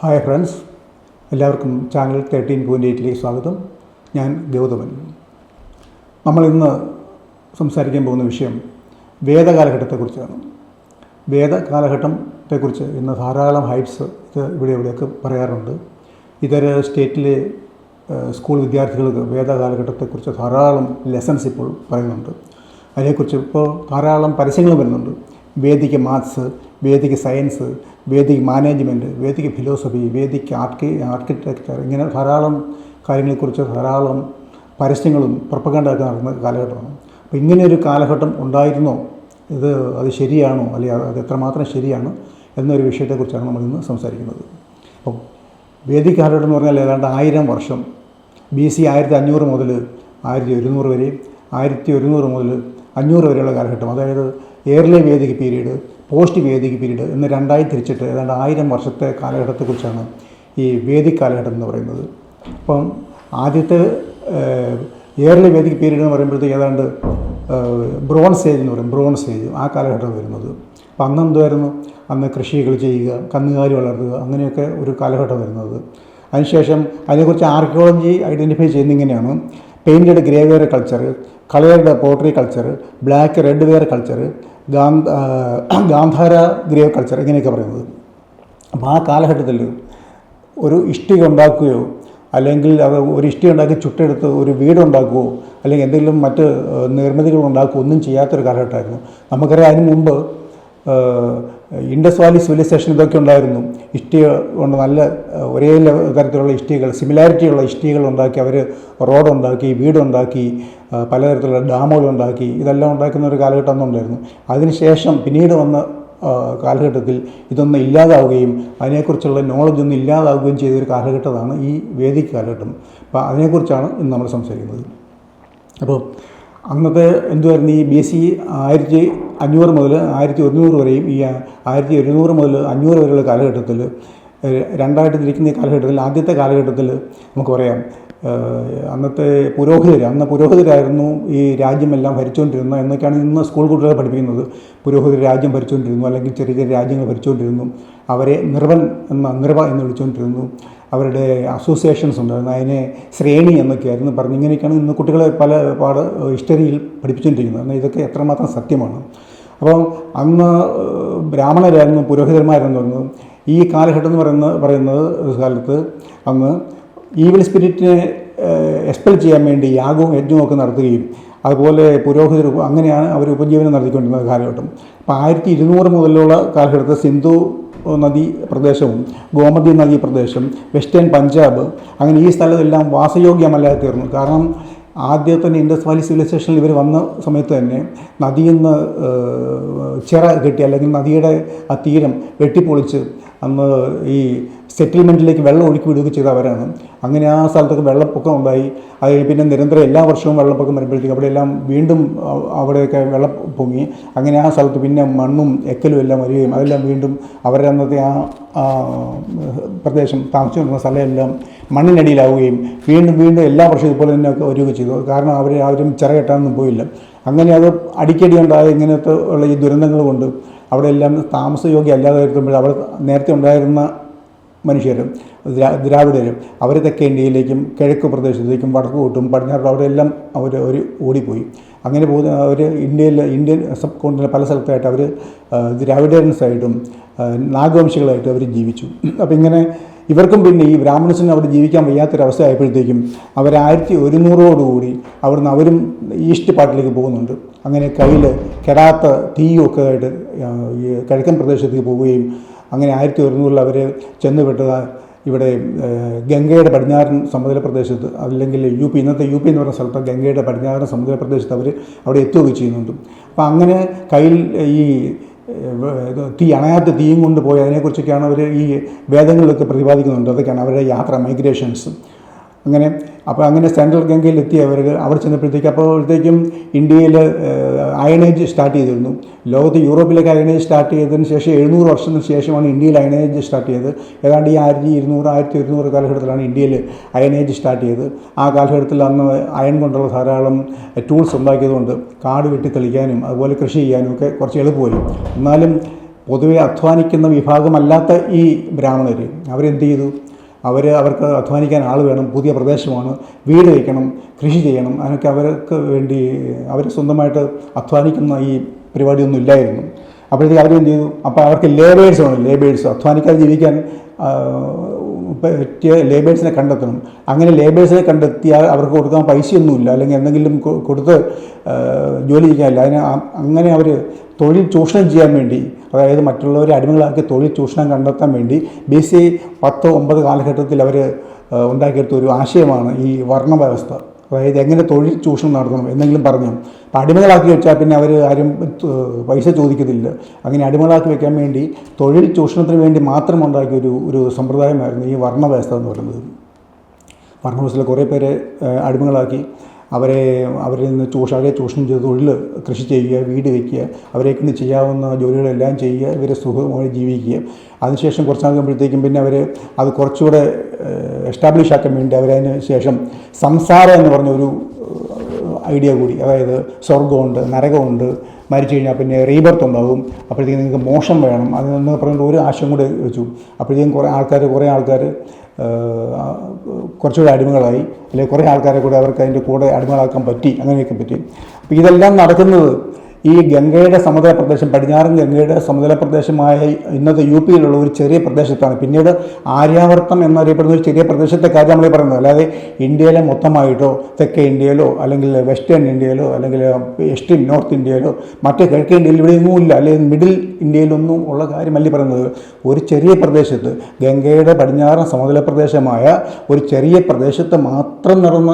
Hi friends, എല്ലാവർക്കും channel 13.8 സ്വാഗതം. ഞാൻ ഗൗതമൻ. നമ്മളിന്ന് സംസാരിക്കാൻ പോകുന്ന വിഷയം വേദകാലഘട്ടത്തെക്കുറിച്ചാണ്. വേദകാലഘട്ടത്തെക്കുറിച്ച് ഇന്ന് ധാരാളം ഹൈപ്സ് ഇവിടെയൊക്കെ പറയാറുണ്ട്. ഇതര സ്റ്റേറ്റിലെ സ്കൂൾ വിദ്യാർത്ഥികൾക്ക് വേദകാലഘട്ടത്തെക്കുറിച്ച് ധാരാളം ലെസൺസ് ഇപ്പോൾ പറയുന്നുണ്ട്. അതിനെക്കുറിച്ച് ഇപ്പോൾ ധാരാളം പരസ്യങ്ങൾ വരുന്നുണ്ട്. Vedic maths, Vedic science, Vedic management, Vedic philosophy, Vedic architecture, ഇങ്ങനെ ധാരാളം കാര്യങ്ങളെക്കുറിച്ച് ധാരാളം പരസ്യങ്ങളും പ്രൊപ്പഗൻഡയൊക്കെ നടക്കുന്ന കാലഘട്ടമാണ്. അപ്പോൾ ഇങ്ങനെയൊരു കാലഘട്ടം ഉണ്ടായിരുന്നോ, അത് ശരിയാണോ, അല്ലെങ്കിൽ അത് എത്രമാത്രം ശരിയാണ് എന്നൊരു വിഷയത്തെക്കുറിച്ചാണ് നമ്മളിന്ന് സംസാരിക്കുന്നത്. അപ്പോൾ വേദിക് കാലഘട്ടം എന്ന് പറഞ്ഞാൽ ഏതാണ്ട് 1000 വർഷം, BC 1500 മുതൽ 1100 വരെ, 1100 മുതൽ 500 വരെയുള്ള കാലഘട്ടം, അതായത് early Vedic period, post Vedic period എന്ന് രണ്ടായി തിരിച്ചിട്ട് ഏതാണ്ട് 1000 വർഷത്തെ കാലഘട്ടത്തെക്കുറിച്ചാണ് ഈ വേദിക് കാലഘട്ടം എന്ന് പറയുന്നത്. അപ്പം ആദ്യത്തെ ഏർലി വേദിക് പീരീഡ് എന്ന് പറയുമ്പോഴത്തേക്ക് ഏതാണ്ട് ബ്രോൺസ് ഏജ് എന്ന് പറയും, ബ്രോൺസ് ഏജ്, ആ കാലഘട്ടം വരുന്നത്. അപ്പം അന്ന് എന്തുമായിരുന്നു? അന്ന് കൃഷികൾ ചെയ്യുക, കന്നുകാലി വളർത്തുക, അങ്ങനെയൊക്കെ ഒരു കാലഘട്ടം വരുന്നത്. അതിനുശേഷം അതിനെക്കുറിച്ച് ആർക്കിയോളജി ഐഡൻറ്റിഫൈ ചെയ്യുന്നിങ്ങനെയാണ്: painted grey ware culture, coloured pottery culture, black red ware culture, Gandhara grave culture, ഇങ്ങനെയൊക്കെ പറയുന്നത്. അപ്പോൾ ആ കാലഘട്ടത്തിൽ ഒരു ഇഷ്ടിക ഉണ്ടാക്കുകയോ അല്ലെങ്കിൽ അത് ഒരു ഇഷ്ടിക ഉണ്ടാക്കി ചുട്ടെടുത്ത് ഒരു വീടുണ്ടാക്കുകയോ അല്ലെങ്കിൽ എന്തെങ്കിലും മറ്റ് നിർമ്മിതികൾ ഉണ്ടാക്കുകയോ ഒന്നും ചെയ്യാത്തൊരു കാലഘട്ടമായിരുന്നു. നമുക്കറിയാം, അതിന് മുമ്പ് ഇൻഡസ് വാലി സിവിലൈസേഷൻ ഇതൊക്കെ ഉണ്ടായിരുന്നു. ഇഷ്ടിക കൊണ്ട് നല്ല ഒരേ തരത്തിലുള്ള ഇഷ്ടികകൾ, സിമിലാരിറ്റിയുള്ള ഇഷ്ടികകൾ ഉണ്ടാക്കി അവർ റോഡുണ്ടാക്കി, വീടുണ്ടാക്കി, പലതരത്തിലുള്ള ഡാമുകളുണ്ടാക്കി, ഇതെല്ലാം ഉണ്ടാക്കുന്ന ഒരു കാലഘട്ടം ഒന്നുണ്ടായിരുന്നു. അതിനുശേഷം പിന്നീട് വന്ന കാലഘട്ടത്തിൽ ഇതൊന്നും ഇല്ലാതാവുകയും അതിനെക്കുറിച്ചുള്ള നോളജൊന്നും ഇല്ലാതാവുകയും ചെയ്തൊരു കാലഘട്ടമാണ് ഈ വേദിക് കാലഘട്ടം. അപ്പോൾ അതിനെക്കുറിച്ചാണ് ഇന്ന് നമ്മൾ സംസാരിക്കുന്നത്. അപ്പോൾ അന്നത്തെ എന്തുമായിരുന്നു? ഈ BC 1500 മുതൽ 1100 വരെയും ഈ 1100 മുതൽ 500 വരെയുള്ള കാലഘട്ടത്തിൽ, രണ്ടായിട്ട് തിരിക്കുന്ന ഈ കാലഘട്ടത്തിൽ, ആദ്യത്തെ കാലഘട്ടത്തിൽ നമുക്ക് പറയാം അന്നത്തെ പുരോഹിതരായിരുന്നു ഈ രാജ്യമെല്ലാം ഭരിച്ചുകൊണ്ടിരുന്നത് എന്നൊക്കെയാണ് ഇന്ന് സ്കൂൾ കുട്ടികളെ പഠിപ്പിക്കുന്നത്. പുരോഹിതർ രാജ്യം ഭരിച്ചുകൊണ്ടിരുന്നു, അല്ലെങ്കിൽ ചെറിയ ചെറിയ രാജ്യങ്ങൾ ഭരിച്ചുകൊണ്ടിരുന്നു. അവരെ നിർവ എന്ന് വിളിച്ചുകൊണ്ടിരുന്നു. അവരുടെ അസോസിയേഷൻസ് ഉണ്ടായിരുന്നു, അതിനെ ശ്രേണി എന്നൊക്കെയായിരുന്നു പറഞ്ഞ്. ഇങ്ങനെയൊക്കെയാണ് ഇന്ന് കുട്ടികളെ പല ഹിസ്റ്ററിയിൽ പഠിപ്പിച്ചുകൊണ്ടിരിക്കുന്നത്. എന്നാൽ ഇതൊക്കെ എത്രമാത്രം സത്യമാണ്? അപ്പം അന്ന് ബ്രാഹ്മണരായിരുന്നു, പുരോഹിതന്മാരെന്ന് പറയുന്നത്. ഈ കാലഘട്ടം എന്ന് പറയുന്നത് കാലത്ത് അന്ന് ഈവിൽ സ്പിരിറ്റിനെ എക്സ്പെൽ ചെയ്യാൻ വേണ്ടി യാഗവും യജ്ഞവും ഒക്കെ നടത്തുകയും അതുപോലെ പുരോഹിതർ അങ്ങനെയാണ് അവർ ഉപജീവനം നടത്തിക്കൊണ്ടിരുന്ന കാലഘട്ടം. അപ്പോൾ 1200 മുതലുള്ള കാലഘട്ടത്തിൽ സിന്ധു നദീ പ്രദേശവും ഗോമതി നദീ പ്രദേശം, വെസ്റ്റേൺ പഞ്ചാബ്, അങ്ങനെ ഈ സ്ഥലത്തെല്ലാം വാസയോഗ്യമല്ലാതെ തീർന്നു. കാരണം ആദ്യത്തെ ഇൻഡസ് വാലി സിവിലൈസേഷനിൽ ഇവർ വന്ന സമയത്ത് തന്നെ നദിയിൽ നിന്ന് ചിറ കെട്ടി, അല്ലെങ്കിൽ നദിയുടെ ആ തീരം വെട്ടിപ്പൊളിച്ച് അന്ന് ഈ സെറ്റിൽമെൻറ്റിലേക്ക് വെള്ളം ഒഴുക്കി വിടുകയൊക്കെ ചെയ്തവരാണ്. അങ്ങനെ ആ സ്ഥലത്തൊക്കെ വെള്ളപ്പൊക്കം ഉണ്ടായി. അത് പിന്നെ നിരന്തരം എല്ലാ വർഷവും വെള്ളപ്പൊക്കം വരുമ്പോഴത്തേക്കും അവിടെയെല്ലാം വീണ്ടും അവിടെയൊക്കെ വെള്ളം പൊങ്ങി. അങ്ങനെ ആ സ്ഥലത്ത് പിന്നെ മണ്ണും എക്കലും എല്ലാം വരികയും അതെല്ലാം വീണ്ടും അവരുടെ അന്നത്തെ ആ പ്രദേശം താമസിച്ചിരുന്ന സ്ഥലമെല്ലാം മണ്ണിനടിയിലാവുകയും വീണ്ടും എല്ലാ വർഷവും ഇതുപോലെ തന്നെ വരികയൊക്കെ ചെയ്തു. കാരണം ആരും ചിറ കെട്ടാനൊന്നും പോയില്ല. അങ്ങനെ അത് അടിക്കടി ഉണ്ടായ ഇങ്ങനത്തെ ഉള്ള ഈ ദുരന്തങ്ങൾ കൊണ്ട് അവിടെയെല്ലാം താമസയോഗ്യം അല്ലാതെ വരുത്തുമ്പോൾ അവിടെ നേരത്തെ ഉണ്ടായിരുന്ന മനുഷ്യരും ദ്രാവിഡരും അവർ തെക്കേ ഇന്ത്യയിലേക്കും കിഴക്ക് പ്രദേശത്തേക്കും വടക്കോട്ടും പടിഞ്ഞാറോട്ടും അവിടെയെല്ലാം അവർ ഓടിപ്പോയി. അങ്ങനെ പോകുന്ന അവർ ഇന്ത്യൻ സബ് കോണ്ടിനെൻ്റിലെ പല സ്ഥലത്തായിട്ട് അവർ ദ്രാവിഡൻസായിട്ടും നാഗവംശികളായിട്ടും അവർ ജീവിച്ചു. അപ്പോൾ ഇങ്ങനെ ഇവർക്കും പിന്നെ ഈ ബ്രാഹ്മണസിന് അവിടെ ജീവിക്കാൻ വയ്യാത്തൊരവസ്ഥ ആയപ്പോഴത്തേക്കും അവർ 1100 അവിടുന്ന് അവരും ഈസ്റ്റ് പാർട്ടിലേക്ക് പോകുന്നുണ്ട്. അങ്ങനെ കയ്യിൽ കെടാത്ത തീയൊക്കെ ആയിട്ട് ഈ കിഴക്കൻ പ്രദേശത്തേക്ക് പോവുകയും അങ്ങനെ 1100 അവർ ചെന്നുപെട്ടത് ഇവിടെ ഗംഗയുടെ പടിഞ്ഞാറൻ സമുദ്ര പ്രദേശത്ത്, അല്ലെങ്കിൽ ഇന്നത്തെ യു പി എന്ന് പറയുന്ന സ്ഥലത്ത് ഗംഗയുടെ പടിഞ്ഞാറൻ സമുദ്ര പ്രദേശത്ത് അവർ അവിടെ എത്തുകയും ചെയ്യുന്നുണ്ട്. അപ്പോൾ അങ്ങനെ കയ്യിൽ ഈ അണയാത്ത തീയും കൊണ്ട് പോയി അതിനെക്കുറിച്ചൊക്കെയാണ് അവർ ഈ വേദങ്ങളിലൊക്കെ പ്രതിപാദിക്കുന്നുണ്ട്. അതൊക്കെയാണ് അവരുടെ യാത്ര, മൈഗ്രേഷൻസ്. അങ്ങനെ സെൻട്രൽ ഗംഗയിൽ എത്തി അവിടെ ചെന്നപ്പോഴത്തേക്കും ഇന്ത്യയിൽ അയണേജ് സ്റ്റാർട്ട് ചെയ്തിരുന്നു. ലോകത്ത് യൂറോപ്പിലേക്ക് അയണേജ് സ്റ്റാർട്ട് ചെയ്തതിന് ശേഷം 700 വർഷത്തിന് ശേഷമാണ് ഇന്ത്യയിൽ അയണേജ് സ്റ്റാർട്ട് ചെയ്തത്. ഏതാണ്ട് ഈ 1200 കാലഘട്ടത്തിലാണ് ഇന്ത്യയിൽ അയണേജ് സ്റ്റാർട്ട് ചെയ്തത്. ആ കാലഘട്ടത്തിൽ അന്ന് അയൺ കൊണ്ടുള്ള ധാരാളം ടൂൾസ് ഉണ്ടാക്കിയതുകൊണ്ട് കാട് വെട്ടി തെളിക്കാനും അതുപോലെ കൃഷി ചെയ്യാനും ഒക്കെ കുറച്ച് എളുപ്പമായി. എന്നാലും പൊതുവെ അധ്വാനിക്കുന്ന വിഭാഗമല്ലാത്ത ഈ ബ്രാഹ്മണർ അവരെന്ത് ചെയ്തു? അവർക്ക് അധ്വാനിക്കാൻ ആൾ വേണം, പുതിയ പ്രദേശമാണ്, വീട് വയ്ക്കണം, കൃഷി ചെയ്യണം, അതിനൊക്കെ അവർക്ക് വേണ്ടി അവർ സ്വന്തമായിട്ട് അധ്വാനിക്കുന്ന ഈ പരിപാടിയൊന്നും ഇല്ലായിരുന്നു. അപ്പോഴത്തേക്ക് അവരെന്ത് ചെയ്തു? അപ്പോൾ അവർക്ക് ലേബേഴ്സ് അധ്വാനിക്കാതെ ജീവിക്കാൻ പറ്റിയ ലേബേഴ്സിനെ കണ്ടെത്തണം. അങ്ങനെ ലേബേഴ്സിനെ കണ്ടെത്തിയാൽ അവർക്ക് കൊടുക്കാൻ പൈസയൊന്നുമില്ല, അല്ലെങ്കിൽ എന്തെങ്കിലും കൊടുത്ത് ജോലി ചെയ്യാനില്ല. അങ്ങനെ അവർ തൊഴിൽ ചൂഷണം ചെയ്യാൻ വേണ്ടി, അതായത് മറ്റുള്ളവരെ അടിമകളാക്കി തൊഴിൽ ചൂഷണം കണ്ടെത്താൻ വേണ്ടി BC 10-9 കാലഘട്ടത്തിൽ അവർ ഉണ്ടാക്കിയെടുത്ത ഒരു ആശയമാണ് ഈ വർണ്ണവ്യവസ്ഥ. അതായത് എങ്ങനെ തൊഴിൽ ചൂഷണം നടത്തണം എന്നെങ്കിലും പറഞ്ഞു. അപ്പോൾ അടിമകളാക്കി വെച്ചാൽ പിന്നെ അവർ ആരും പൈസ ചോദിക്കത്തില്ല. അങ്ങനെ അടിമകളാക്കി വെക്കാൻ വേണ്ടി തൊഴിൽ ചൂഷണത്തിന് വേണ്ടി മാത്രം ഉണ്ടാക്കിയ ഒരു സമ്പ്രദായമായിരുന്നു ഈ വർണ്ണവ്യവസ്ഥ എന്ന് പറയുന്നത്. വർണ്ണവ്യവസ്ഥയിൽ കുറേ പേരെ അടിമകളാക്കി അവരിൽ നിന്ന് ചൂഷണം ചെയ്ത് തൊഴിൽ, കൃഷി ചെയ്യുക, വീട് വയ്ക്കുക, അവരെക്കൊണ്ട് ചെയ്യാവുന്ന ജോലികളെല്ലാം ചെയ്യുക, ഇവരെ സുഖമായി ജീവിക്കുക. അതിനുശേഷം കുറച്ചാകുമ്പോഴത്തേക്കും പിന്നെ അത് കുറച്ചുകൂടെ എസ്റ്റാബ്ലിഷ് ആക്കാൻ വേണ്ടി അവരതിന് ശേഷം സംസാരം എന്ന് പറഞ്ഞൊരു ഐഡിയ കൂടി, അതായത് സ്വർഗമുണ്ട്, നരകമുണ്ട്, മരിച്ചു കഴിഞ്ഞാൽ പിന്നെ റീബർത്ത് ഉണ്ടാകും, അപ്പോഴത്തേക്കും നിങ്ങൾക്ക് മോക്ഷം വേണം, അതെന്ന് പറഞ്ഞിട്ട് ഒരു ആശയം കൂടെ വെച്ചു. അപ്പോഴത്തേക്കും കുറേ ആൾക്കാർ കുറച്ചുകൂടെ അടിമകളായി, അല്ലെങ്കിൽ കുറേ ആൾക്കാരെ കൂടെ അവർക്ക് അതിൻ്റെ കൂടെ അടിമകളാക്കാൻ പറ്റി, അങ്ങനെയൊക്കെ പറ്റി. അപ്പോൾ ഇതെല്ലാം നടക്കുന്നത് ഈ ഗംഗയുടെ സമതല പ്രദേശം, പടിഞ്ഞാറൻ ഗംഗയുടെ സമതല പ്രദേശമായ ഇന്നത്തെ UP യിലുള്ള ഒരു ചെറിയ പ്രദേശത്താണ്. പിന്നീട് ആര്യാവർത്തം എന്നറിയപ്പെടുന്ന ഒരു ചെറിയ പ്രദേശത്തെ കാര്യം നമ്മൾ പറയുന്നത്, അല്ലാതെ ഇന്ത്യയിലെ മൊത്തമായിട്ടോ തെക്കേ ഇന്ത്യയിലോ അല്ലെങ്കിൽ വെസ്റ്റേൺ ഇന്ത്യയിലോ അല്ലെങ്കിൽ എക്സ്ട്രീം നോർത്ത് ഇന്ത്യയിലോ മറ്റേ കിഴക്കേ ഇന്ത്യയിൽ ഇവിടെയൊന്നുമില്ല, അല്ലെങ്കിൽ മിഡിൽ ഇന്ത്യയിലൊന്നും ഉള്ള കാര്യമല്ല പറയുന്നത്. ഒരു ചെറിയ പ്രദേശത്ത്, ഗംഗയുടെ പടിഞ്ഞാറൻ സമതല പ്രദേശമായ ഒരു ചെറിയ പ്രദേശത്ത് മാത്രം നടന്ന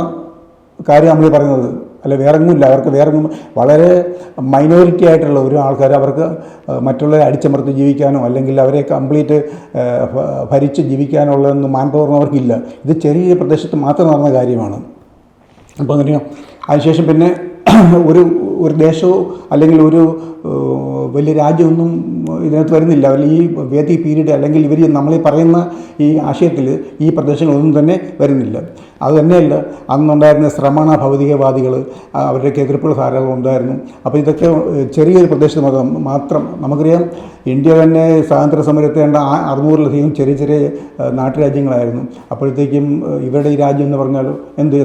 കാര്യം നമ്മൾ പറയുന്നത്, അല്ല വേറെങ്ങുമില്ല. അവർക്ക് വേറെങ്ങും വളരെ മൈനോറിറ്റി ആയിട്ടുള്ള ഒരു ആൾക്കാർ അവർക്ക് മറ്റുള്ളവരെ അടിച്ചമർത്തി ജീവിക്കാനോ അല്ലെങ്കിൽ അവരെ കംപ്ലീറ്റ് ഭരിച്ച് ജീവിക്കാനുള്ളതൊന്നും മാൻപവർ അവർക്കില്ല. ഇത് ചെറിയ പ്രദേശത്ത് മാത്രം നടന്ന കാര്യമാണ്. അപ്പോൾ അങ്ങനെയോ അതിനുശേഷം പിന്നെ ഒരു ദേശമോ അല്ലെങ്കിൽ ഒരു വലിയ രാജ്യമൊന്നും ഇതിനകത്ത് വരുന്നില്ല. ഈ വേദിക് പീരീഡ് അല്ലെങ്കിൽ ഇവർ നമ്മളീ പറയുന്ന ഈ ആശയത്തിൽ ഈ പ്രദേശങ്ങളൊന്നും തന്നെ വരുന്നില്ല. അതുതന്നെയല്ല, അന്നുണ്ടായിരുന്ന ശ്രമണ ഭൗതികവാദികൾ, അവരുടെയൊക്കെ എതിർപ്പുകൾ ധാരാളം ഉണ്ടായിരുന്നു. അപ്പോൾ ഇതൊക്കെ ചെറിയൊരു പ്രദേശത്ത് മാത്രം. നമുക്കറിയാം, ഇന്ത്യ തന്നെ സ്വാതന്ത്ര്യ സമരത്തെ 600-ലധികം ചെറിയ നാട്ടുരാജ്യങ്ങളായിരുന്നു. അപ്പോഴത്തേക്കും ഇവരുടെ ഈ രാജ്യം എന്ന് പറഞ്ഞാൽ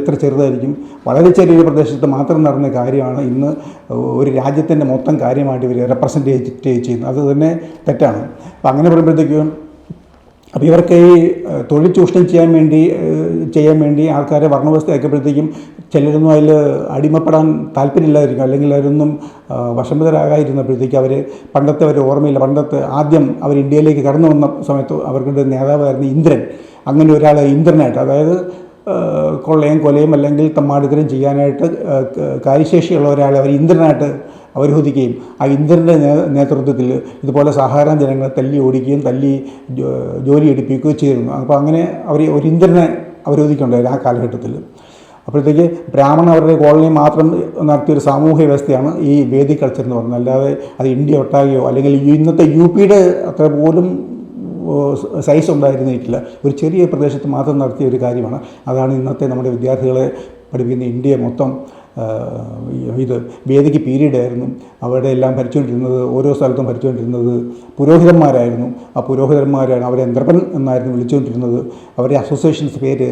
എത്ര ചെറുതായിരിക്കും. വളരെ ചെറിയൊരു പ്രദേശത്ത് മാത്രം നടന്ന കാര്യമാണ് ഇന്ന് ഒരു രാജ്യത്തിൻ്റെ മൊത്തം കാര്യമായിട്ട് ഇവർ റെപ്രസെൻറ്റ് ചെയ്യുന്നത്. അത് തന്നെ തെറ്റാണ്. അപ്പോൾ അങ്ങനെ പറയുമ്പോഴത്തേക്കും അപ്പോൾ ഇവർക്ക് ഈ തൊഴിൽ ചൂഷണം ചെയ്യാൻ വേണ്ടി ആൾക്കാരെ വർണ്ണവ്യവസ്ഥ ആക്കിയപ്പോഴത്തേക്കും ചിലരൊന്നും അതിൽ അടിമപ്പെടാൻ താല്പര്യമില്ലായിരിക്കും, അല്ലെങ്കിൽ അവരൊന്നും വശംവദരാകാതിരുന്നപ്പോഴത്തേക്കും പണ്ടത്തെ അവർ ഓർമ്മയില്ല. ആദ്യം അവർ ഇന്ത്യയിലേക്ക് കടന്നു വന്ന സമയത്ത് അവർക്കുടെ നേതാവായിരുന്നു ഇന്ദ്രൻ. അങ്ങനെ ഒരാൾ ഇന്ദ്രനായിട്ട്, അതായത് കൊലയും അല്ലെങ്കിൽ തമ്മാടിത്തരം ചെയ്യാനായിട്ട് കാര്യശേഷിയുള്ള ഒരാളെ അവർ ഇന്ദ്രനായിട്ട് അവരോധിക്കുകയും ആ ഇന്ദ്രൻ്റെ നേതൃത്വത്തിൽ ഇതുപോലെ സാധാരണ ജനങ്ങളെ തല്ലി ഓടിക്കുകയും ജോലി എടുപ്പിക്കുകയും ചെയ്തിരുന്നു. അപ്പോൾ അങ്ങനെ ഒരു ഇന്ദ്രനെ അവരോധിക്കുന്നുണ്ടായിരുന്നു ആ കാലഘട്ടത്തിൽ. അപ്പോഴത്തേക്ക് ബ്രാഹ്മണ അവരുടെ കോളനി മാത്രം നടത്തിയൊരു സാമൂഹ്യ വ്യവസ്ഥയാണ് ഈ വേദിക് കൾച്ചർ എന്ന് പറയുന്നത്. അല്ലാതെ അത് ഇന്ത്യ ഒട്ടാകെയോ അല്ലെങ്കിൽ ഇന്നത്തെ UP അത്ര പോലും സൈസ് ഉണ്ടായിരുന്നിട്ടില്ല. ഒരു ചെറിയ പ്രദേശത്ത് മാത്രം നടത്തിയ ഒരു കാര്യമാണ്. അതാണ് ഇന്നത്തെ നമ്മുടെ വിദ്യാർത്ഥികളെ പഠിപ്പിക്കുന്ന ഇന്ത്യ മൊത്തം ഇത് വേദിക് പീരീഡായിരുന്നു. അവിടെ എല്ലാം ഭരിച്ചുകൊണ്ടിരുന്നത്, ഓരോ സ്ഥലത്തും ഭരിച്ചുകൊണ്ടിരുന്നത് പുരോഹിതന്മാരായിരുന്നു. ആ പുരോഹിതന്മാരാണ് അവരെ എന്ത്രപ്പൻ എന്നായിരുന്നു വിളിച്ചുകൊണ്ടിരുന്നത്. അവരുടെ അസോസിയേഷൻസ് പേര്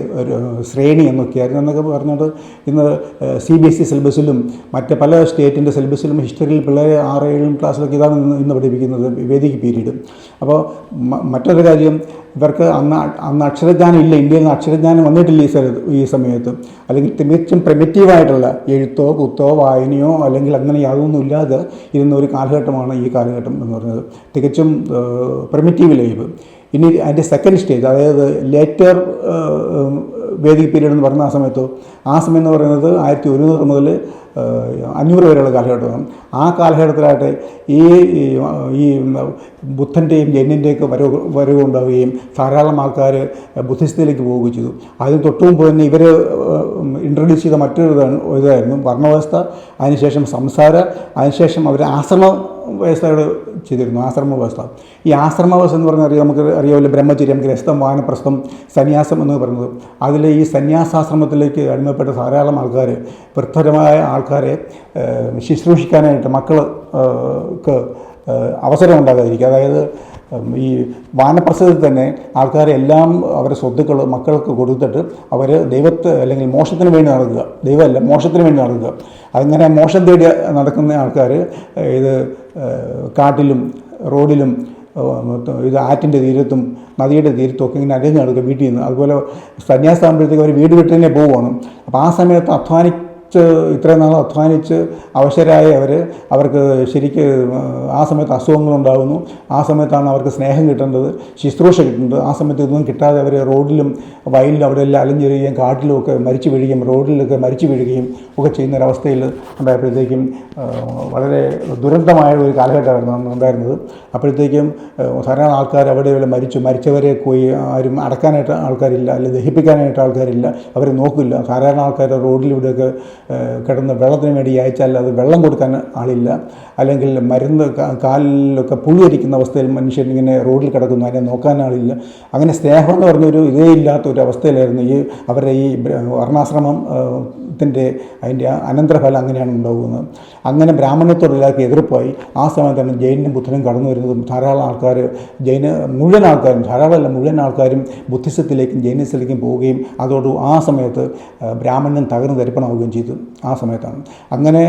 ശ്രേണി എന്നൊക്കെയായിരുന്നു. എന്നൊക്കെ പറഞ്ഞുകൊണ്ട് ഇന്ന് CBSE സിലബസിലും മറ്റ് പല സ്റ്റേറ്റിൻ്റെ സിലബസിലും ഹിസ്റ്ററിയിൽ പിള്ളേരെ 6-7 ക്ലാസ്സിലൊക്കെ ഇതാണ് ഇന്ന് പഠിപ്പിക്കുന്നത്, വേദിക് പീരീഡ്. അപ്പോൾ മറ്റൊരു കാര്യം, ഇവർക്ക് അന്ന് അക്ഷരജ്ഞാനം ഇല്ല. ഇന്ത്യയിൽ നിന്ന് അക്ഷരജ്ഞാനം വന്നിട്ടില്ല ഈ സമയത്ത്. അല്ലെങ്കിൽ തികച്ചും പ്രിമിറ്റീവായിട്ടുള്ള എഴുത്തോ കുത്തോ വായനയോ അല്ലെങ്കിൽ അങ്ങനെ യാതൊന്നും ഇല്ലാതെ ഇരുന്ന ഒരു കാലഘട്ടമാണ് ഈ കാലഘട്ടം എന്ന് പറയുന്നത്. തികച്ചും പ്രിമിറ്റീവ് ലൈഫ്. ഇനി അതിൻ്റെ സെക്കൻഡ് സ്റ്റേജ്, അതായത് ലേറ്റർ വേദിക് പീരീഡ് എന്ന് പറയുന്ന ആ സമയം എന്ന് പറയുന്നത് 1100 മുതൽ 500 വരെയുള്ള കാലഘട്ടമാണ്. ആ കാലഘട്ടത്തിലായിട്ട് ഈ ബുദ്ധൻ്റെയും ജൈനൻ്റെയൊക്കെ വരവുണ്ടാവുകയും ധാരാളം ആൾക്കാർ ബുദ്ധിസത്തിലേക്ക് പോവുകയും ചെയ്തു. അതിന് തൊട്ടു മുമ്പ് തന്നെ ഇവർ ഇൻട്രൊഡ്യൂസ് ചെയ്ത മറ്റൊരു ഇതായിരുന്നു വർണ്ണവ്യവസ്ഥ. അതിനുശേഷം അതിനുശേഷം അവർ ആശ്രമ വ്യവസ്ഥകൾ ചെയ്തിരുന്നു. ആശ്രമ വ്യവസ്ഥ. ഈ ആശ്രമ വ്യവസ്ഥ എന്ന് പറഞ്ഞാൽ നമുക്ക് അറിയാമല്ലോ, ബ്രഹ്മചര്യം, ഗ്രഹസ്ഥം, വാനപ്രസ്ഥം, സന്യാസം എന്ന് പറയുന്നത്. അതിൽ ഈ സന്യാസാശ്രമത്തിലേക്ക് അടിമപ്പെട്ട ധാരാളം ആൾക്കാർ, വൃദ്ധരമായ ആൾക്കാരെ ശുശ്രൂഷിക്കാനായിട്ട് മക്കൾക്ക് അവസരം ഉണ്ടാകാതിരിക്കുക. അതായത് ഈ വാനപ്രസ്ഥത്തിൽ തന്നെ ആൾക്കാരെല്ലാം അവരുടെ സ്വത്തുക്കൾ മക്കൾക്ക് കൊടുത്തിട്ട് അവർ ദൈവത്തെ അല്ലെങ്കിൽ മോക്ഷത്തിന് വേണ്ടി നടക്കുക, ദൈവമല്ല മോക്ഷത്തിന് വേണ്ടി നടക്കുക. അങ്ങനെ മോക്ഷം തേടി നടക്കുന്ന ആൾക്കാർ ഇത് കാട്ടിലും റോഡിലും ഇത് ആറ്റിൻ്റെ തീരത്തും നദിയുടെ തീരത്തും ഒക്കെ ഇങ്ങനെ അരഞ്ഞു നടക്കുക വീട്ടിൽ നിന്ന്. അതുപോലെ സന്യാസമാകുമ്പോഴത്തേക്ക് അവർ വീട് വിട്ട് തന്നെ പോവുകയാണ്. അപ്പോൾ ആ സമയത്ത് ഇത്രയും നാൾ അധ്വാനിച്ച് അവശരായ അവർക്ക് ശരിക്ക് ആ സമയത്ത് അസുഖങ്ങളുണ്ടാകുന്നു. ആ സമയത്താണ് അവർക്ക് സ്നേഹം കിട്ടേണ്ടത്, ശുശ്രൂഷ കിട്ടേണ്ടത്. ആ സമയത്ത് ഇതൊന്നും കിട്ടാതെ അവർ റോഡിലും വയലിലും അവിടെ എല്ലാം അലഞ്ഞെറിയുകയും കാട്ടിലുമൊക്കെ മരിച്ചു വീഴുകയും റോഡിലൊക്കെ മരിച്ചു വീഴുകയും ഒക്കെ ചെയ്യുന്നൊരവസ്ഥയിൽ ഉണ്ടായപ്പോഴത്തേക്കും വളരെ ദുരന്തമായ ഒരു കാലഘട്ടമായിരുന്നു ഉണ്ടായിരുന്നത്. അപ്പോഴത്തേക്കും ധാരാളം ആൾക്കാർ അവിടെ ഇവിടെ മരിച്ചവരെ പോയി ആരും അടക്കാനായിട്ട് ആൾക്കാരില്ല, അല്ലെങ്കിൽ ദഹിപ്പിക്കാനായിട്ട് ആൾക്കാരില്ല, അവരെ നോക്കില്ല. ധാരാളം ആൾക്കാർ റോഡിലൂടെയൊക്കെ കിടന്ന് വെള്ളത്തിന് വേണ്ടി അയച്ചാൽ അത് വെള്ളം കൊടുക്കാൻ ആളില്ല, അല്ലെങ്കിൽ മരുന്ന് കാലിലൊക്കെ പുളിയരിക്കുന്ന അവസ്ഥയിൽ മനുഷ്യൻ ഇങ്ങനെ റോഡിൽ കിടക്കുന്നു, അതിനെ നോക്കാൻ ആളില്ല. അങ്ങനെ സ്നേഹം എന്ന് പറഞ്ഞൊരു ഇതേ ഇല്ലാത്ത ഒരു അവസ്ഥയിലായിരുന്നു അവരുടെ ഈ വർണ്ണാശ്രമത്തിൻ്റെ അതിൻ്റെ അനന്തരഫലം അങ്ങനെയാണ് ഉണ്ടാകുന്നത്. അങ്ങനെ ബ്രാഹ്മണ്യത്തോടെല്ലാവർക്കും എതിർപ്പായി. ആ സമയത്താണ് ജൈനും ബുദ്ധനും കടന്നു വരുന്നതും. ധാരാളം ആൾക്കാർ മുഴുവൻ ആൾക്കാരും ബുദ്ധിസത്തിലേക്കും ജൈനിസത്തിലേക്കും പോവുകയും അതോട് ആ സമയത്ത് ബ്രാഹ്മണ്യം തകർന്ന് തരിപ്പണമാവുകയും ചെയ്തു. ആ സമയത്താണ് അങ്ങനെ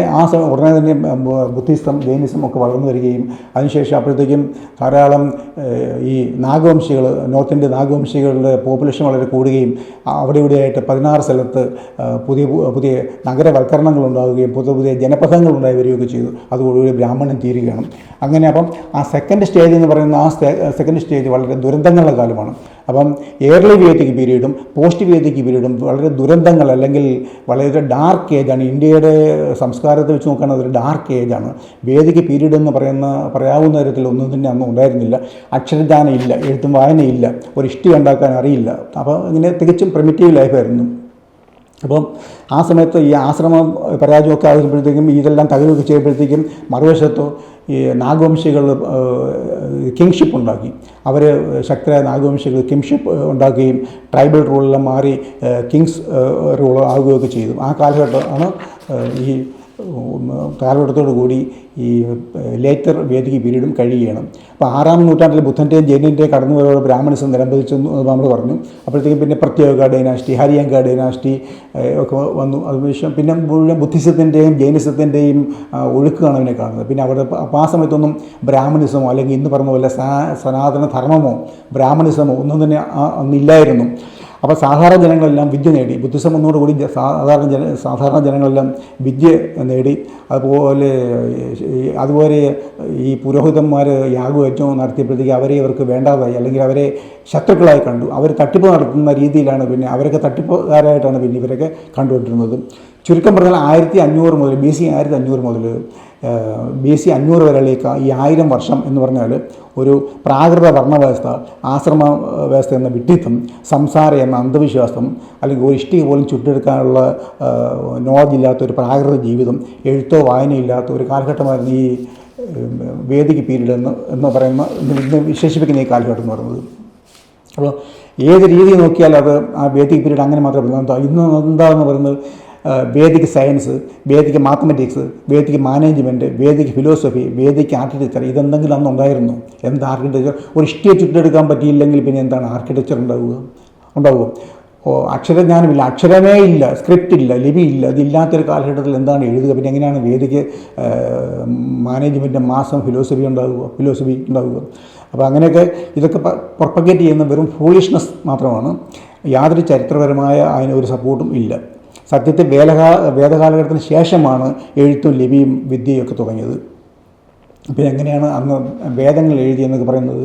ഉടനെ തന്നെ ബുദ്ധിസം ജൈനിസം ഒക്കെ വളർന്നു വരികയും അതിനുശേഷം അപ്പോഴത്തേക്കും ധാരാളം ഈ നാഗവംശികൾ, നോർത്ത് ഇന്ത്യ നാഗവംശികളുടെ പോപ്പുലേഷൻ വളരെ കൂടുകയും അവിടെ ഇവിടെയായിട്ട് 16 സ്ഥലത്ത് പുതിയ നഗരവൽക്കരണങ്ങൾ ഉണ്ടാവുകയും പുതിയ ജനപഥങ്ങൾ ഉണ്ടായി വരികയൊക്കെ ചെയ്തു. അതോടുകൂടി ബ്രാഹ്മണ്യം തീരുകയാണ്. അങ്ങനെ അപ്പം ആ സെക്കൻഡ് സ്റ്റേജ് എന്ന് പറയുന്ന സെക്കൻഡ് സ്റ്റേജ് വളരെ ദുരന്തങ്ങളുടെ കാലമാണ്. അപ്പം ഏർലി വേദിക് പീരീഡും പോസ്റ്റ് വേദിക് പീരീഡും വളരെ ദുരന്തങ്ങൾ അല്ലെങ്കിൽ വളരെ ഡാർക്ക് ഏജാണ്. ഇന്ത്യയുടെ സംസ്കാരത്തെ വെച്ച് നോക്കുകയാണെങ്കിൽ അതൊരു ഡാർക്ക് ഏജാണ്. വേദിക് പീരീഡ് എന്ന് പറയാവുന്ന തരത്തിൽ ഒന്നും തന്നെ അന്ന് ഉണ്ടായിരുന്നില്ല. അക്ഷരജ്ഞാനം ഇല്ല, എഴുത്തും വായനയില്ല, ഒരു ഇഷ്ടി ഉണ്ടാക്കാൻ അറിയില്ല. അപ്പോൾ ഇങ്ങനെ തികച്ചും പ്രിമിറ്റീവ് ലൈഫായിരുന്നു. അപ്പം ആ സമയത്ത് ഈ ആശ്രമം പരാജയമൊക്കെ ആകുമ്പോഴത്തേക്കും ഇതെല്ലാം തകരുകയൊക്കെ ചെയ്യുമ്പോഴത്തേക്കും മറുവശത്തോ ഈ നാഗവംശികൾ കിങ്ഷിപ്പ് ഉണ്ടാക്കി. അവർ ശക്തരായ നാഗവംശികൾ കിങ്ഷിപ്പ് ഉണ്ടാക്കുകയും ട്രൈബൽ റൂളെല്ലാം മാറി കിങ്സ് റൂൾ ആകുകയൊക്കെ ചെയ്തു. ആ കാലഘട്ടമാണ് ഈ കാലഘട്ടത്തോടു കൂടി ഈ ലേറ്റർ വേദിക് പീരീഡും കഴിയുകയാണ്. അപ്പോൾ 6-ാം നൂറ്റാണ്ടിൽ ബുദ്ധൻ്റെയും ജൈനൻ്റെയും കടന്നുവരവോടെ ബ്രാഹ്മണിസം നിലംപതിച്ചെന്ന് നമ്മൾ പറഞ്ഞു. അപ്പോഴത്തേക്കും പിന്നെ പ്രത്യേക ഡൈനാസ്റ്റി, ഹരിയങ്ക ഡൈനാസ്റ്റി ഒക്കെ വന്നു. അതിനുശേഷം പിന്നെ മുഴുവൻ ബുദ്ധിസത്തിൻ്റെയും ജൈനിസത്തിൻ്റെയും ഒഴുക്കാണ് അതിനെ കാണുന്നത്. പിന്നെ അവിടെ അപ്പോൾ ആ സമയത്തൊന്നും ബ്രാഹ്മണിസമോ അല്ലെങ്കിൽ ഇന്ന് പറഞ്ഞ പോലെ സനാതന ധർമ്മമോ ബ്രാഹ്മണിസമോ ഒന്നും തന്നെ അന്നില്ലായിരുന്നു. അപ്പോൾ സാധാരണ ജനങ്ങളെല്ലാം വിദ്യ നേടി. ബുദ്ധിസം വന്നതോടുകൂടി സാധാരണ ജനങ്ങളെല്ലാം വിദ്യ നേടി. അതുപോലെ ഈ പുരോഹിതന്മാർ യാഗയജ്ഞം നടത്തിയപ്പോഴത്തേക്ക് അവർക്ക് വേണ്ടാതായി, അല്ലെങ്കിൽ അവരെ ശത്രുക്കളായി കണ്ടു. അവർ തട്ടിപ്പ് നടത്തുന്ന രീതിയിലാണ് പിന്നെ അവരൊക്കെ തട്ടിപ്പുകാരായിട്ടാണ് പിന്നെ ഇവരൊക്കെ കണ്ടുകൊണ്ടിരുന്നത്. ചുരുക്കം പറഞ്ഞാൽ 1500 മുതൽ BC 1500 മുതൽ BC 500 വരെയുള്ള ഈ 1000 വർഷം എന്ന് പറഞ്ഞാൽ ഒരു പ്രാകൃത വർണ്ണവ്യവസ്ഥ, ആശ്രമ വ്യവസ്ഥ എന്ന വിഡ്ഢിത്തം, സംസാരം എന്ന അന്ധവിശ്വാസം, അല്ലെങ്കിൽ ഒരു ഇഷ്ടിക പോലും ചുട്ടെടുക്കാനുള്ള നോളജ് ഇല്ലാത്ത ഒരു പ്രാകൃത ജീവിതം, എഴുത്തോ വായനയില്ലാത്ത ഒരു കാലഘട്ടമായിരുന്നു ഈ വേദിക് പീരീഡ് എന്ന് പറയുന്ന ഇന്ന് വിശേഷിപ്പിക്കുന്ന ഈ കാലഘട്ടം എന്ന് പറയുന്നത്. അപ്പോൾ ഏത് രീതി നോക്കിയാൽ അത് ആ വേദിക് പീരീഡ് അങ്ങനെ മാത്രമേ. ഇന്ന് എന്താണെന്ന് പറയുന്നത് Vedic science, Vedic mathematics, Vedic management, Vedic philosophy, Vedic architecture, ഇതെന്തെങ്കിലും അന്ന് ഉണ്ടായിരുന്നു. എന്താ ആർക്കിടെക്ചർ? ഒരു ഇഷ്ടിയെ ചുറ്റെടുക്കാൻ പറ്റിയില്ലെങ്കിൽ പിന്നെ എന്താണ് ആർക്കിടെക്ചർ ഉണ്ടാവുക? അക്ഷരജ്ഞാനമില്ല, അക്ഷരമേ ഇല്ല, സ്ക്രിപ്റ്റ് ഇല്ല, ലിപി ഇല്ല. അതില്ലാത്തൊരു കാലഘട്ടത്തിൽ എന്താണ് എഴുതുക? പിന്നെ എങ്ങനെയാണ് വേദിക് മാനേജ്മെൻറ്റ്, മാസം ഫിലോസഫി ഉണ്ടാവുക? അപ്പോൾ അങ്ങനെയൊക്കെ ഇതൊക്കെ പ്രൊപ്പഗേറ്റ് ചെയ്യുന്ന വെറും ഫൂളിഷ്നെസ് മാത്രമാണ്. യാതൊരു ചരിത്രപരമായ അതിനൊരു സപ്പോർട്ടും ഇല്ല. സത്യത്തിൽ വേദകാലഘട്ടത്തിന് ശേഷമാണ് എഴുത്തും ലിപിയും വിദ്യയും ഒക്കെ തുടങ്ങിയത്. പിന്നെ എങ്ങനെയാണ് അന്ന് വേദങ്ങൾ എഴുതിയെന്നൊക്കെ പറയുന്നത്?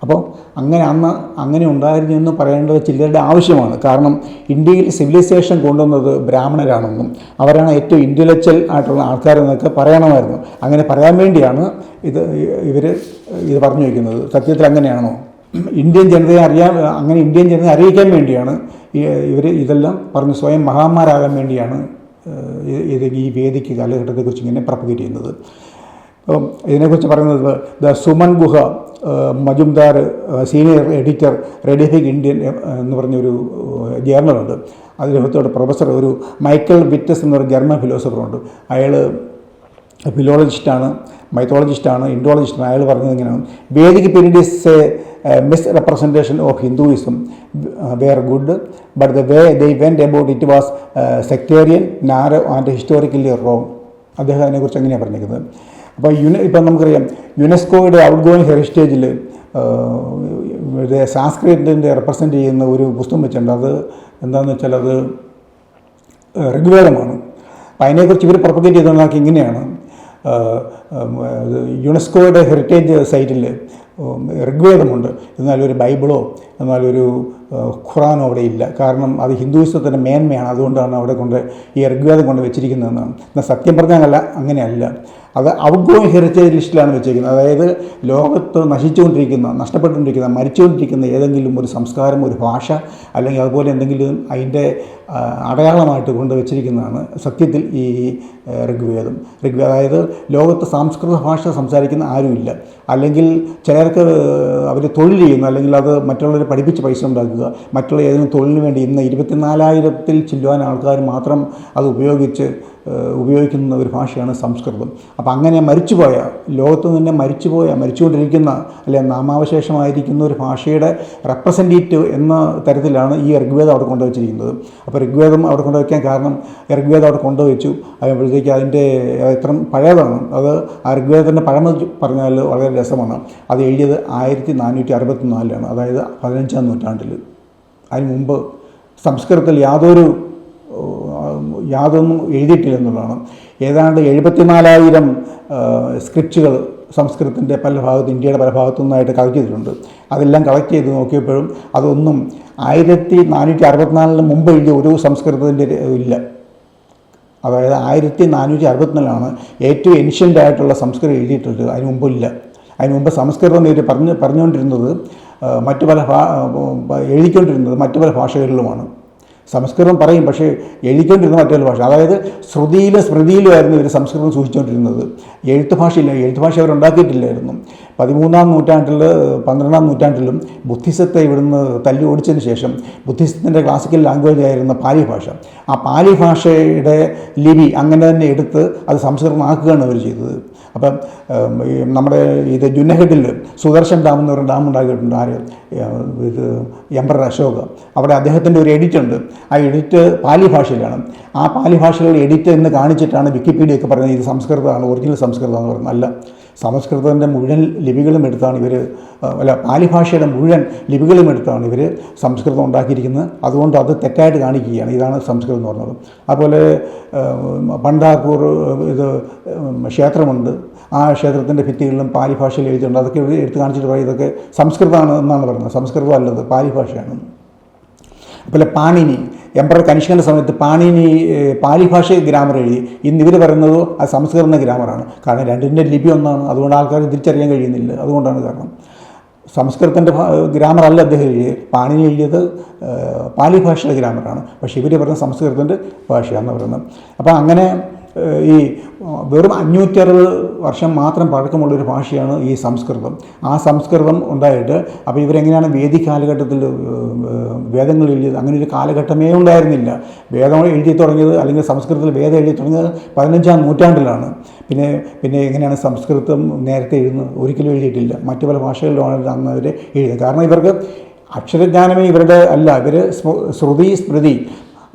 അപ്പോൾ അങ്ങനെ ഉണ്ടായിരുന്നു എന്ന് പറയേണ്ടത് ചിലരുടെ ആവശ്യമാണ്. കാരണം ഇന്ത്യയിൽ സിവിലൈസേഷൻ കൊണ്ടുവന്നത് ബ്രാഹ്മണരാണെന്നും അവരാണ് ഏറ്റവും ഇൻ്റലക്ച്വൽ ആയിട്ടുള്ള ആൾക്കാരെന്നൊക്കെ പറയണമായിരുന്നു. അങ്ങനെ പറയാൻ വേണ്ടിയാണ് ഇവർ പറഞ്ഞു വയ്ക്കുന്നത്. സത്യത്തിൽ അങ്ങനെയാണോ? ഇന്ത്യൻ ജനതയെ അറിയിക്കാൻ വേണ്ടിയാണ് ഇതെല്ലാം പറഞ്ഞ് സ്വയം മഹാന്മാരാകാൻ വേണ്ടിയാണ് ഈ വേദിക് കാലഘട്ടത്തെക്കുറിച്ച് ഇങ്ങനെ പ്രൊപ്പഗേറ്റ് ചെയ്യുന്നത്. അപ്പം ഇതിനെക്കുറിച്ച് പറയുന്നത് സുമൻ ഗുഹ മജുംദാർ, സീനിയർ എഡിറ്റർ, റേഡിയോഫിക് ഇന്ത്യൻ എന്ന് പറഞ്ഞൊരു ജേർണലുണ്ട്. അതിനകത്തോടെ പ്രൊഫസർ മൈക്കൽ വിറ്റസ് എന്നൊരു ജർമ്മൻ ഫിലോസഫറുണ്ട്. അയാൾ ഫിലോളജിസ്റ്റാണ്, മൈത്തോളജിസ്റ്റാണ്, ഇൻഡോളജിസ്റ്റാണ്. അയാൾ പറഞ്ഞത് ഇങ്ങനെയാണ്: Vedic period is a misrepresentation of Hinduism were good, but the way they went about it was sectarian, narrow and historically wrong. അദ്ദേഹം അതിനെക്കുറിച്ച് എങ്ങനെയാണ് പറഞ്ഞിരിക്കുന്നത്. അപ്പോൾ ഇപ്പം നമുക്കറിയാം, യുനെസ്കോയുടെ ഔട്ട് ഗോയിങ് ഹെറിറ്റേജിൽ സാംസ്കൃതത്തിൻ്റെ റെപ്രസെൻ്റ് ചെയ്യുന്ന ഒരു പുസ്തകം വെച്ചിട്ടുണ്ട്. അത് എന്താണെന്ന് വെച്ചാൽ അത് ഋഗ്വേദമാണ്. അപ്പം അതിനെക്കുറിച്ച് ഇവർ പ്രൊപ്പഗേറ്റ് ചെയ്തുകൊണ്ടാക്കി ഇങ്ങനെയാണ്: യുനെസ്കോയുടെ ഹെറിറ്റേജ് സൈറ്റിൽ ഋഗ്വേദമുണ്ട്, എന്നാലൊരു ബൈബിളോ എന്നാലൊരു ഖുറാനോ അവിടെ ഇല്ല. കാരണം അത് ഹിന്ദുയിസത്തിൻ്റെ മേന്മയാണ്, അതുകൊണ്ടാണ് അവിടെ കൊണ്ട് ഈ ഋഗ്വേദം കൊണ്ട് വെച്ചിരിക്കുന്നതെന്നാണ്. എന്നാൽ സത്യം പറഞ്ഞാൽ അങ്ങനെയല്ല. അത് ഔട്ട് ഗോയിങ് ഹെറിറ്റേജ് ലിസ്റ്റിലാണ് വെച്ചിരിക്കുന്നത്. അതായത് ലോകത്ത് നശിച്ചുകൊണ്ടിരിക്കുന്ന, നഷ്ടപ്പെട്ടുകൊണ്ടിരിക്കുന്ന, മരിച്ചുകൊണ്ടിരിക്കുന്ന ഏതെങ്കിലും ഒരു സംസ്കാരം, ഒരു ഭാഷ, അല്ലെങ്കിൽ അതുപോലെ എന്തെങ്കിലും അതിൻ്റെ അടയാളമായിട്ട് കൊണ്ട് വെച്ചിരിക്കുന്നതാണ് സത്യത്തിൽ ഈ ഋഗ്വേദം. അതായത് ലോകത്ത് സംസ്കൃത ഭാഷ സംസാരിക്കുന്ന ആരുമില്ല, അല്ലെങ്കിൽ ചിലർക്ക് അവർ തൊഴിൽ ചെയ്യുന്നു, അല്ലെങ്കിൽ അത് മറ്റുള്ളവരെ പഠിപ്പിച്ച് പൈസ ഉണ്ടാക്കുക, മറ്റുള്ള ഏതെങ്കിലും തൊഴിലിന് വേണ്ടി ഇന്ന് 24,000-ൽ ചില്ലുവാൻ ആൾക്കാർ മാത്രം അത് ഉപയോഗിക്കുന്ന ഒരു ഭാഷയാണ് സംസ്കൃതം. അപ്പോൾ അങ്ങനെ മരിച്ചുപോയ, ലോകത്ത് നിന്ന് മരിച്ചുകൊണ്ടിരിക്കുന്ന, അല്ലെങ്കിൽ നാമാവശേഷമായിരിക്കുന്ന ഒരു ഭാഷയുടെ റെപ്രസെൻറ്റേറ്റീവ് എന്ന തരത്തിലാണ് ഈ ഋഗ്വേദം അവിടെ കൊണ്ടുവച്ചിരിക്കുന്നത്. അപ്പോൾ ഋഗ്വേദം അവിടെ കൊണ്ടുവയ്ക്കാൻ കാരണം, ഋഗ്വേദം അവിടെ കൊണ്ടുവച്ചു അപ്പോഴത്തേക്ക് അതിൻ്റെ ഇത്ര പഴയതാണ്. അത് ആ ഋഗ്വേദത്തിൻ്റെ പഴമ പറഞ്ഞാൽ വളരെ രസമാണ്. അത് എഴുതിയത് 1464-ലാണ്, അതായത് 15-ാം നൂറ്റാണ്ടിൽ. അതിന് മുമ്പ് സംസ്കൃതത്തിൽ യാതൊന്നും എഴുതിയിട്ടില്ലെന്നുള്ളതാണ്. ഏതാണ്ട് 74,000 സ്ക്രിപ്റ്റുകൾ സംസ്കൃതത്തിൻ്റെ പല ഭാഗത്ത്, ഇന്ത്യയുടെ പല ഭാഗത്തു നിന്നായിട്ട് കളക്ട് ചെയ്തിട്ടുണ്ട്. അതെല്ലാം കളക്ട് ചെയ്ത് നോക്കിയപ്പോഴും അതൊന്നും 1464-ന് മുമ്പ് എഴുതിയ ഒരു സംസ്കൃതത്തിൻ്റെ ഇല്ല. അതായത് 1464-ലാണ് ഏറ്റവും ഏൻഷ്യൻ്റ് ആയിട്ടുള്ള സംസ്കൃതം എഴുതിയിട്ടുള്ളത്. അതിന് മുമ്പില്ല. അതിന് മുമ്പ് സംസ്കൃതം ഇവർ പറഞ്ഞുകൊണ്ടിരുന്നത് എഴുതിക്കൊണ്ടിരുന്നത് മറ്റു പല ഭാഷകളിലുമാണ്. സംസ്കൃതം പറയും, പക്ഷേ എഴുതിക്കൊണ്ടിരുന്ന മറ്റൊരു ഭാഷ. അതായത് ശ്രുതിയിലും സ്മൃതിയിലുമായിരുന്നു ഇവർ സംസ്കൃതം സൂക്ഷിച്ചുകൊണ്ടിരുന്നത്. എഴുത്ത് ഭാഷ അവരുണ്ടാക്കിയിട്ടില്ലായിരുന്നു. 13-ാം നൂറ്റാണ്ടിൽ 12-ാം നൂറ്റാണ്ടിലും ബുദ്ധിസത്തെ ഇവിടുന്ന് തല്ലി ഓടിച്ചതിന് ശേഷം ബുദ്ധിസത്തിൻ്റെ ക്ലാസിക്കൽ ലാംഗ്വേജ് ആയിരുന്ന പാലി ഭാഷ, ആ പാലി ഭാഷയുടെ ലിപി അങ്ങനെ തന്നെ എടുത്ത് അത് സംസ്കൃതമാക്കുകയാണ് അവർ ചെയ്തത്. അപ്പം നമ്മുടെ ജുനഗഡിൽ സുദർശൻ ഡാം എന്ന് പറയുന്ന ഡാം ഉണ്ടാക്കിയിട്ടുണ്ട്. എംപറർ അശോക. അവിടെ അദ്ദേഹത്തിൻ്റെ ഒരു എഡിറ്റ് ഉണ്ട്. ആ എഡിറ്റ് പാലി ഭാഷയിലാണ്. ആ പാലി ഭാഷയിലുള്ള എഡിറ്റ് എന്ന് കാണിച്ചിട്ടാണ് വിക്കിപീഡിയ ഒക്കെ പറയുന്നത് ഇത് സംസ്കൃതമാണ്, ഒറിജിനൽ സംസ്കൃതമാണെന്ന് പറയുന്നത്. അല്ല, സംസ്കൃതത്തിൻ്റെ മുഴുവൻ ലിപികളും എടുത്താണ് പാലി ഭാഷയുടെ മുഴുവൻ ലിപികളും എടുത്താണ് ഇവർ സംസ്കൃതം ഉണ്ടാക്കിയിരിക്കുന്നത്. അതുകൊണ്ട് അത് തെറ്റായിട്ട് കാണിക്കുകയാണ്. ഇതാണ് സംസ്കൃതം എന്ന് പറയുന്നത്. അതുപോലെ പണ്ടാർപൂർ ക്ഷേത്രമുണ്ട്. ആ ക്ഷേത്രത്തിൻ്റെ ഭിത്തികളിലും പാലി ഭാഷയിൽ എഴുതിയിട്ടുണ്ട്. അതൊക്കെ എടുത്ത് കാണിച്ചിട്ട് പറയും ഇതൊക്കെ സംസ്കൃതമാണ് എന്നാണ് പറയുന്നത്. സംസ്കൃതം അല്ലത്, പാലി ഭാഷയാണ്. അതുപോലെ പാണിനി, എംപറർ കനിഷ്കൻ്റെ സമയത്ത് പാണിനി പാലി ഭാഷ ഗ്രാമർ എഴുതി. ഇന്ന് ഇവർ പറയുന്നത് അത് സംസ്കൃത ഗ്രാമറാണ്. കാരണം രണ്ടിൻ്റെ ലിപി ഒന്നാണ്. അതുകൊണ്ട് ആൾക്കാർ തിരിച്ചറിയാൻ കഴിയുന്നില്ല. അതുകൊണ്ടാണ് കാരണം. സംസ്കൃതത്തിൻ്റെ ഗ്രാമർ അല്ല അദ്ദേഹം എഴുതിയത്. പാണിനി എഴുതിയത് പാലി ഭാഷയുടെ ഗ്രാമറാണ്. പക്ഷേ ഇവർ പറയുന്നത് സംസ്കൃതത്തിൻ്റെ ഭാഷയാണെന്ന് പറയുന്നത്. അപ്പോൾ അങ്ങനെ ഈ വെറും 560 വർഷം മാത്രം പഴക്കമുള്ളൊരു ഭാഷയാണ് ഈ സംസ്കൃതം. ആ സംസ്കൃതം ഉണ്ടായിട്ട് അപ്പോൾ ഇവരെങ്ങനെയാണ് വേദിക് കാലഘട്ടത്തിൽ വേദങ്ങൾ എഴുതിയത്? അങ്ങനെ ഒരു കാലഘട്ടമേ ഉണ്ടായിരുന്നില്ല. വേദം എഴുതി തുടങ്ങിയത്, അല്ലെങ്കിൽ സംസ്കൃതത്തിൽ വേദം എഴുതി തുടങ്ങിയത് 15-ാം നൂറ്റാണ്ടിലാണ്. പിന്നെ എങ്ങനെയാണ് സംസ്കൃതം നേരത്തെ എഴുതുന്നത്? ഒരിക്കലും എഴുതിയിട്ടില്ല. മറ്റു പല ഭാഷകളിലാണ് അന്ന് അവർ എഴുതുന്നത്. കാരണം ഇവർക്ക് അക്ഷരജ്ഞാനമേ ഇവരുടെ അല്ല. ഇവർ ശ്രുതി സ്മൃതി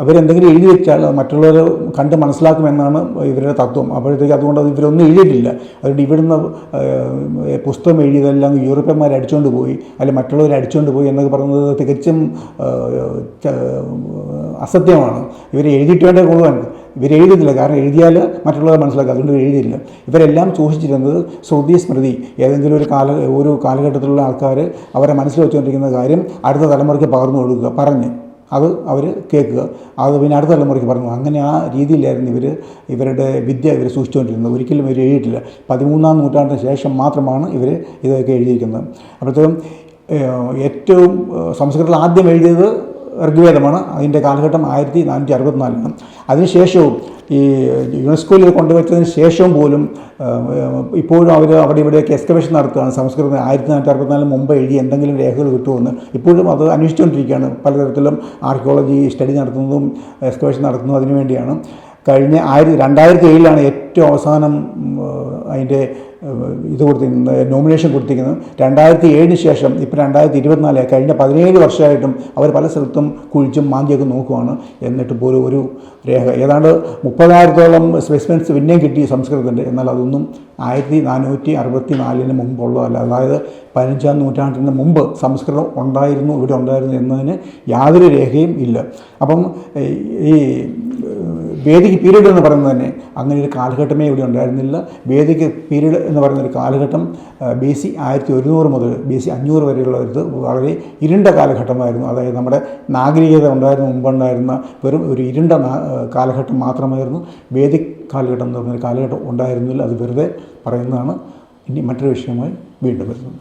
അവരെന്തെങ്കിലും എഴുതി വെച്ചാൽ മറ്റുള്ളവർ കണ്ട് മനസ്സിലാക്കുമെന്നാണ് ഇവരുടെ തത്വം. അപ്പോഴത്തേക്ക് അതുകൊണ്ട് ഇവരൊന്നും എഴുതിയിട്ടില്ല. അതുകൊണ്ട് ഇവിടുന്ന് പുസ്തകം എഴുതിയതെല്ലാം യൂറോപ്യന്മാർ അടിച്ചുകൊണ്ട് പോയി, അല്ലെങ്കിൽ മറ്റുള്ളവർ അടിച്ചുകൊണ്ട് പോയി എന്നൊക്കെ പറയുന്നത് തികച്ചും അസത്യമാണ്. ഇവർ എഴുതിയിട്ട് വേണ്ടേ കൊള്ളുവാൻ. ഇവരെഴുതിയില്ല. കാരണം എഴുതിയാൽ മറ്റുള്ളവർ മനസ്സിലാക്കുക. അതുകൊണ്ട് എഴുതിയില്ല. ഇവരെല്ലാം സൂക്ഷിച്ചിരുന്നത് ശ്രുതി സ്മൃതി. ഏതെങ്കിലും ഒരു കാലഘട്ടത്തിലുള്ള ആൾക്കാർ അവരെ മനസ്സിൽ വെച്ചുകൊണ്ടിരിക്കുന്ന കാര്യം അടുത്ത തലമുറയ്ക്ക് പകർന്നു കൊടുക്കുക, പറഞ്ഞ് അത് അവർ കേൾക്കുക, അത് പിന്നെ അടുത്ത തലമുറയ്ക്ക് പറഞ്ഞു. അങ്ങനെ ആ രീതിയിലായിരുന്നു ഇവരുടെ വിദ്യ സൂക്ഷിച്ചുകൊണ്ടിരുന്നത്. ഒരിക്കലും ഇവർ എഴുതിയിട്ടില്ല. 13-ാം നൂറ്റാണ്ടിന് ശേഷം മാത്രമാണ് ഇവർ ഇതൊക്കെ എഴുതിയിരിക്കുന്നത്. അപ്പോഴത്തേക്കും ഏറ്റവും സംസ്കൃതത്തിൽ ആദ്യം എഴുതിയത് ഋഗ്വേദമാണ്. അതിൻ്റെ കാലഘട്ടം 1464-ലാണ്. അതിനുശേഷവും ഈ യുനെസ്കോയിൽ കൊണ്ടുവച്ചതിന് ശേഷവും പോലും ഇപ്പോഴും അവർ അവിടെ ഇവിടെയൊക്കെ എക്സ്കവേഷൻ നടത്തുകയാണ്. സംസ്കൃതം 1464 മുമ്പ് എഴുതി എന്തെങ്കിലും രേഖകൾ കിട്ടുമെന്ന് ഇപ്പോഴും അത് അന്വേഷിച്ചുകൊണ്ടിരിക്കുകയാണ്. പലതരത്തിലും ആർക്കിയോളജി സ്റ്റഡി നടത്തുന്നതും എക്സ്കവേഷൻ നടത്തുന്നതും അതിനു വേണ്ടിയാണ്. കഴിഞ്ഞ 2007-ലാണ് ഏറ്റവും അവസാനം അതിൻ്റെ ഇത് കൊടുത്തിരിക്കുന്നത്, നോമിനേഷൻ കൊടുത്തിരിക്കുന്നത് 2007 ശേഷം ഇപ്പോൾ 2024 കഴിഞ്ഞ 17 വർഷമായിട്ടും അവർ പല സ്ഥലത്തും കുഴിച്ചും മാന്തിയൊക്കെ നോക്കുവാണ്. എന്നിട്ട് പോലും ഒരു രേഖ ഏതാണ്ട് 30,000-ഓളം സ്പെസിമെൻസ് പിന്നെയും കിട്ടി സംസ്കൃതത്തിൻ്റെ. എന്നാൽ അതൊന്നും 1464 മുമ്പുള്ളതല്ല. അതായത് 15-ാം നൂറ്റാണ്ടിന് മുമ്പ് സംസ്കൃതം ഇവിടെ ഉണ്ടായിരുന്നു എന്നതിന് യാതൊരു രേഖയും ഇല്ല. അപ്പം ഈ വേദിക് പീരീഡ് എന്ന് പറയുന്നത് തന്നെ അങ്ങനെ ഒരു കാലഘട്ടമേ ഇവിടെ ഉണ്ടായിരുന്നില്ല. വേദിക് പീരീഡ് എന്ന് പറയുന്നൊരു കാലഘട്ടം BC 1100 മുതൽ BC 500 വരെയുള്ള ഒരു വളരെ ഇരുണ്ട കാലഘട്ടമായിരുന്നു. അതായത് നമ്മുടെ നാഗരികത മുമ്പുണ്ടായിരുന്ന വെറും ഒരു ഇരുണ്ട കാലഘട്ടം മാത്രമായിരുന്നു. വേദിക് കാലഘട്ടം എന്ന് പറഞ്ഞൊരു കാലഘട്ടം ഉണ്ടായിരുന്നില്ല. അത് വെറുതെ പറയുന്നതാണ്. ഇനി മറ്റൊരു വിഷയമായി വീണ്ടും വരുന്നു.